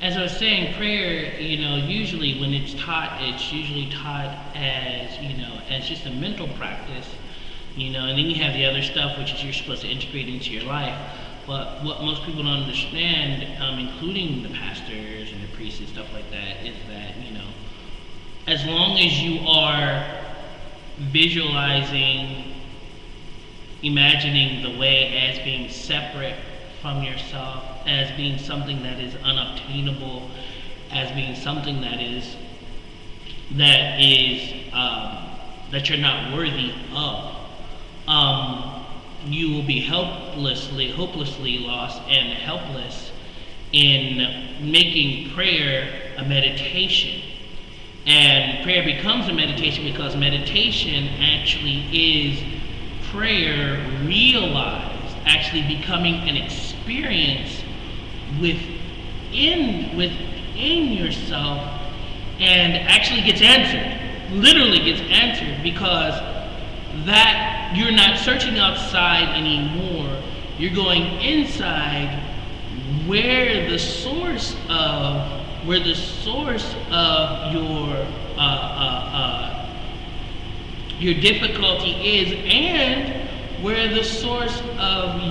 As I was saying, prayer, usually when it's usually taught as, as just a mental practice, and then you have the other stuff which is you're supposed to integrate into your life. But what most people don't understand, including the pastors and the priests and stuff like that, is that, as long as you are visualizing, imagining the way as being separate from yourself, as being something that is unobtainable, as being something that you're not worthy of, you will be hopelessly lost and helpless in making prayer a meditation. And prayer becomes a meditation because meditation actually is prayer realized, actually becoming an experience within yourself, and actually gets answered, literally gets answered, because that you're not searching outside anymore. You're going inside where the source of your difficulty is, and where the source of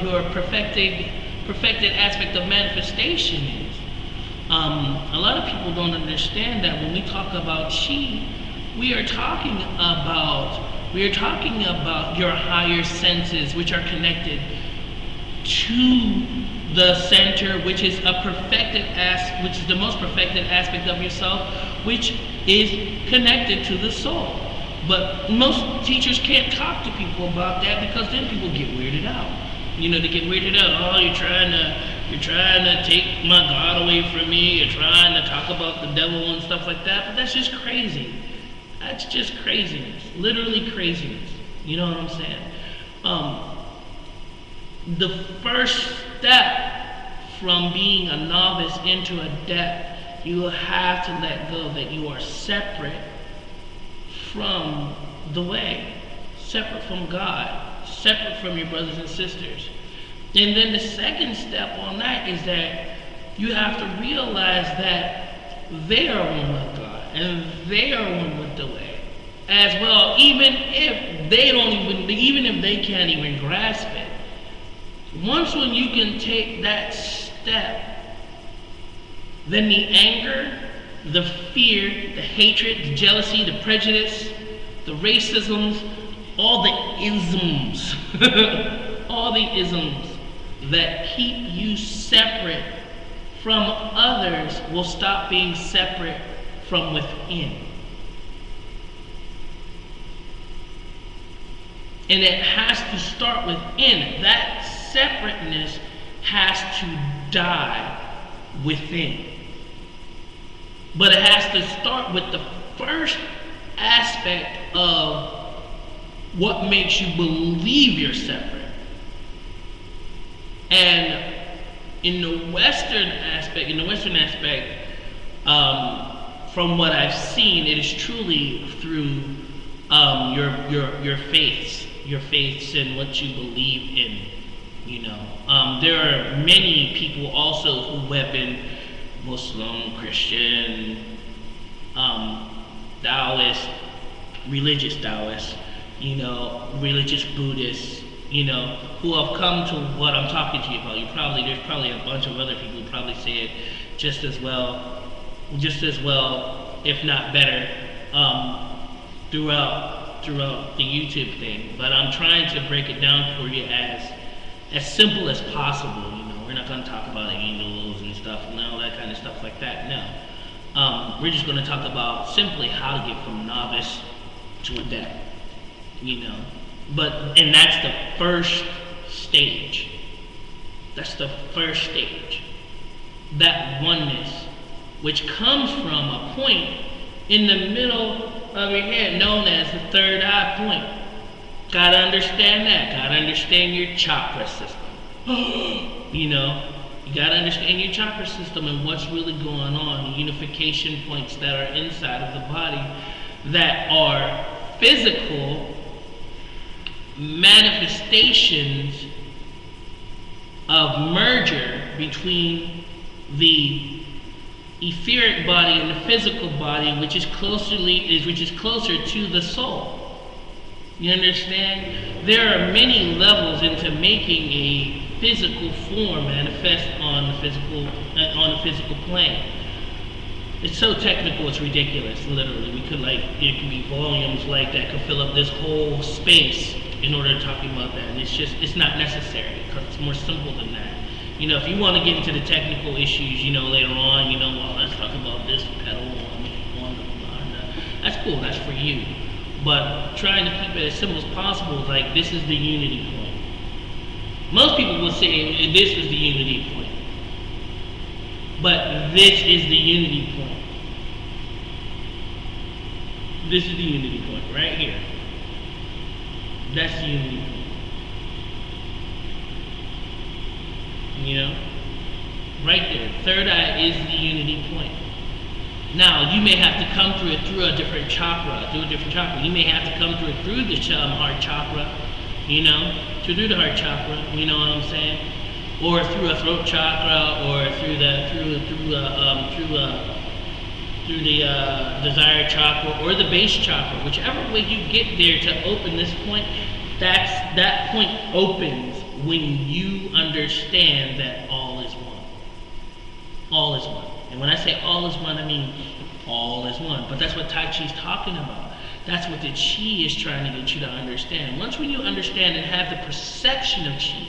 your perfected aspect of manifestation is. A lot of people don't understand that when we talk about chi, we are talking about your higher senses, which are connected to the center, which is which is the most perfected aspect of yourself, which is connected to the soul. But most teachers can't talk to people about that, because then people get weirded out. They get weirded out. Oh, you're trying to take my God away from me. You're trying to talk about the devil and stuff like that. But that's just crazy. That's just craziness. Literally craziness. You know what I'm saying? The first step from being a novice into a adept, you will have to let go that you are separate from the way, separate from God, separate from your brothers and sisters. And then the second step on that is that you have to realize that they are one with God and they are one with the way as well, even if they can't even grasp it. Once when you can take that step, then the anger, the fear, the hatred, the jealousy, the prejudice, the racisms, all the isms, all the isms that keep you separate from others will stop being separate from within. And it has to start within. That separateness has to die within. But it has to start with the first aspect of what makes you believe you're separate. And in the Western aspect, from what I've seen, it is truly through your faiths and what you believe in. There are many people also who have been Muslim, Christian, Taoist, religious Taoists, religious Buddhists, who have come to what I'm talking to you about. There's probably a bunch of other people who probably say it just as well, if not better, throughout the YouTube thing. But I'm trying to break it down for you as simple as possible. We're not going to talk about angels and stuff and all that kind of stuff like that. No, we're just going to talk about simply how to get from novice to adept. And that's the first stage. That's the first stage. That oneness, which comes from a point in the middle of your head known as the third eye point. Gotta understand that. Gotta understand your chakra system. You gotta understand your chakra system and what's really going on. The unification points that are inside of the body that are physical manifestations of merger between the etheric body and the physical body, which is closer to the soul. You understand? There are many levels into making a physical form manifest on the physical plane. It's so technical, it's ridiculous. Literally, there could be volumes like that could fill up this whole space in order to talk about that. And it's not necessary, because it's more simple than that. If you want to get into the technical issues, later on, well, let's talk about this pedal on that's cool, that's for you. But trying to keep it as simple as possible, like, this is the unity point. Most people will say this is the unity point. But this is the unity point. This is the unity point right here. That's the unity point. Right there. Third eye is the unity point. Now, you may have to come through it through a different chakra, You may have to come through it through the heart chakra, through the heart chakra, you know what I'm saying? Or through a throat chakra, or through the desire chakra, or the base chakra. Whichever way you get there to open this point, that point opens when you understand that all is one. All is one. And when I say all is one, I mean all is one. But that's what Tai Chi is talking about. That's what the Chi is trying to get you to understand. Once when you understand and have the perception of Chi,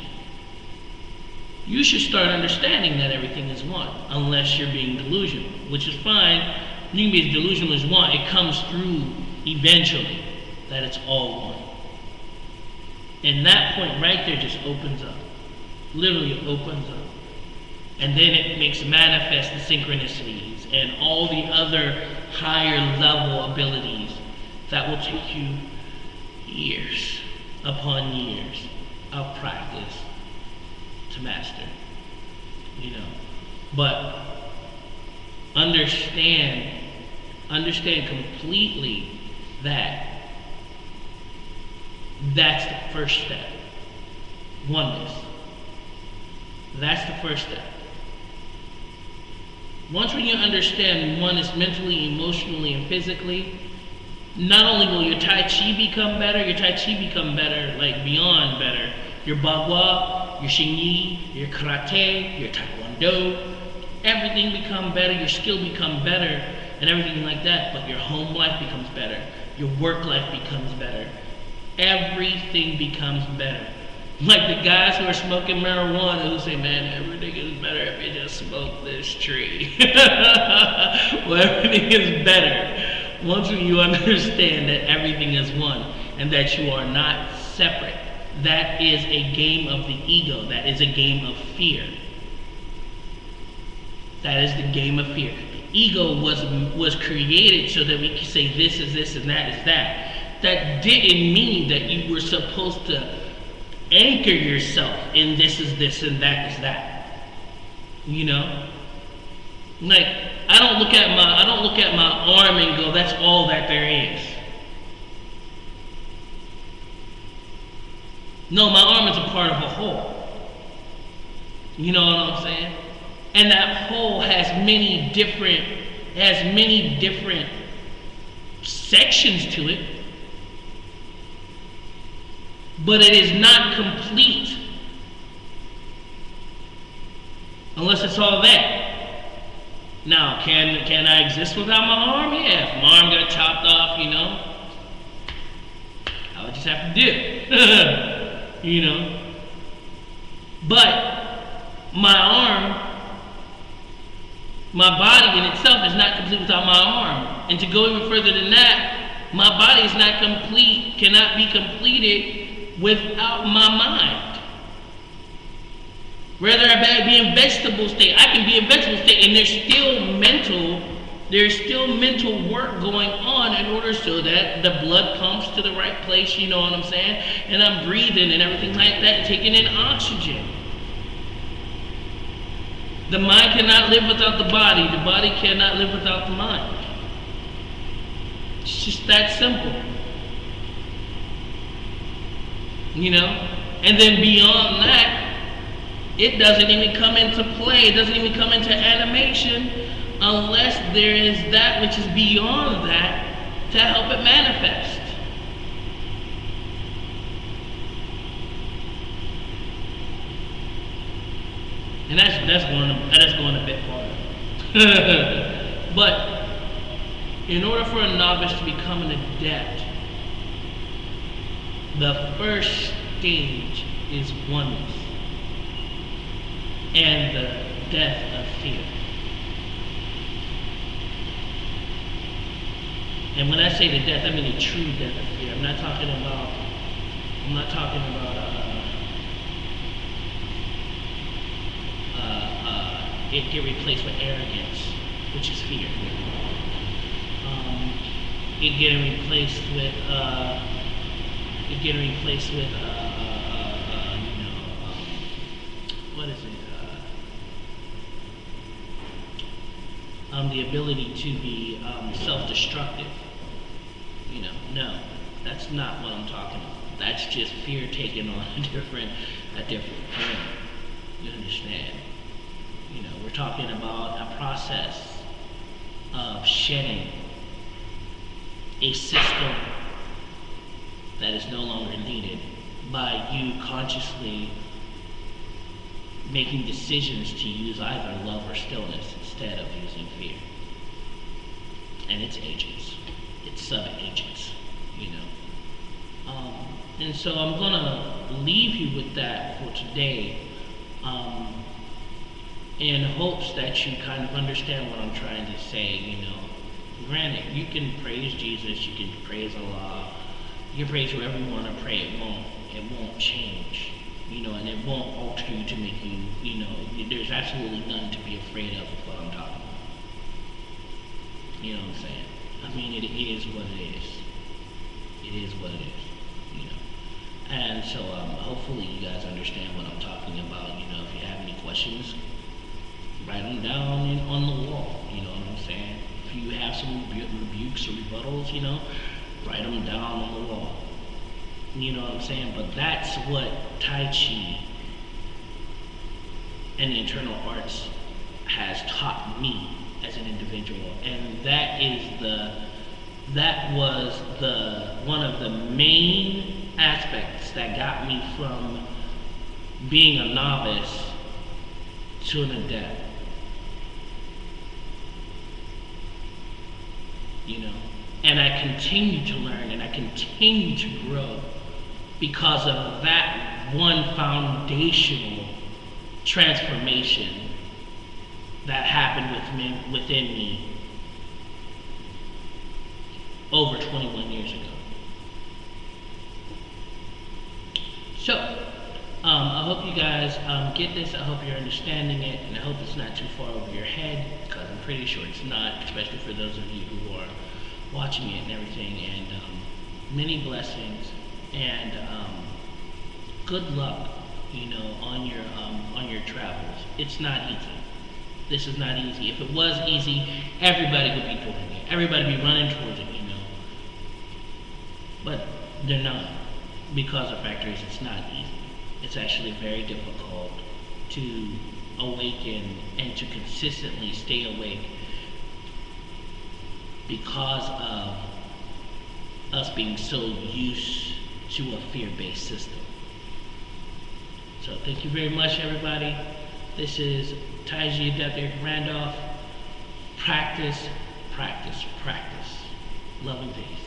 you should start understanding that everything is one, unless you're being delusional, which is fine. You can be as delusional as you want. It comes through eventually that it's all one. And that point right there just opens up. Literally, it opens up. And then it makes manifest the synchronicities and all the other higher level abilities that will take you years upon years of practice to master. But understand completely that that's the first step. Oneness. That's the first step. Once when you understand oneness mentally, emotionally, and physically, not only will your Tai Chi become better, like beyond better. Your Bagua, your Xingyi, your Karate, your Taekwondo, everything become better, your skill become better, and everything like that. But your home life becomes better. Your work life becomes better. Everything becomes better. Like the guys who are smoking marijuana who say, man, everything is better if you just smoke this tree. Well, everything is better once you understand that everything is one and that you are not separate. That is a game of the ego. That is a game of fear. That is the game of fear. The ego was created so that we can say this is this and that is that. That didn't mean that you were supposed to anchor yourself in this is this and that is that. Like, I don't look at my arm and go, that's all that there is. No, my arm is a part of a whole. You know what I'm saying? And that whole has many different sections to it. But it is not complete unless it's all that. Now, can I exist without my arm? Yeah, if my arm got chopped off, I would just have to do it. But my arm, my body in itself is not complete without my arm. And to go even further than that, my body is not complete, cannot be completed without my mind. Whether I be in vegetable state, I can be in vegetable state, and there's still mental work going on in order so that the blood pumps to the right place, you know what I'm saying? And I'm breathing and everything like that, taking in oxygen. The mind cannot live without the body cannot live without the mind. It's just that simple. And then beyond that, It doesn't even come into play. It doesn't even come into animation unless there is that which is beyond that to help it manifest. And that's going a bit farther. But in order for a novice to become an adept, the first stage is oneness and the death of fear. And when I say the death, I mean the true death of fear. I'm not talking about it get replaced with arrogance, which is fear. It getting replaced with what is it? The ability to be self-destructive. No, that's not what I'm talking about. That's just fear taking on a different form. You understand? We're talking about a process of shedding a system that is no longer needed by you consciously making decisions to use either love or stillness instead of using fear. And its agents, its sub-agents, And so I'm gonna leave you with that for today, in hopes that you kind of understand what I'm trying to say. Granted, you can praise Jesus, you can praise Allah, you can praise whoever you want to pray. It won't change, and it won't alter you to make you, there's absolutely nothing to be afraid of with what I'm talking about. You know what I'm saying? I mean, it is what it is. It is what it is, And so hopefully you guys understand what I'm talking about. If you have any questions, write them down on the wall. You know what I'm saying? If you have some rebukes or rebuttals, write them down on the wall. You know what I'm saying? But that's what Tai Chi and the internal arts has taught me as an individual, and that was one of the main aspects that got me from being a novice to an adept. And I continue to learn and I continue to grow because of that one foundational transformation that happened within me over 21 years ago. So, I hope you guys get this. I hope you're understanding it, and I hope it's not too far over your head, because I'm pretty sure it's not, especially for those of you who are watching it and everything. And many blessings, and good luck, on your travels. It's not easy. This is not easy. If it was easy, everybody would be doing it. Everybody would be running towards it, But they're not, because the fact is it's not easy. It's actually very difficult to awaken and to consistently stay awake because of us being so used to a fear-based system. So thank you very much, everybody. This is Taiji Adept Eric Randolph. Practice, practice, practice. Love and peace.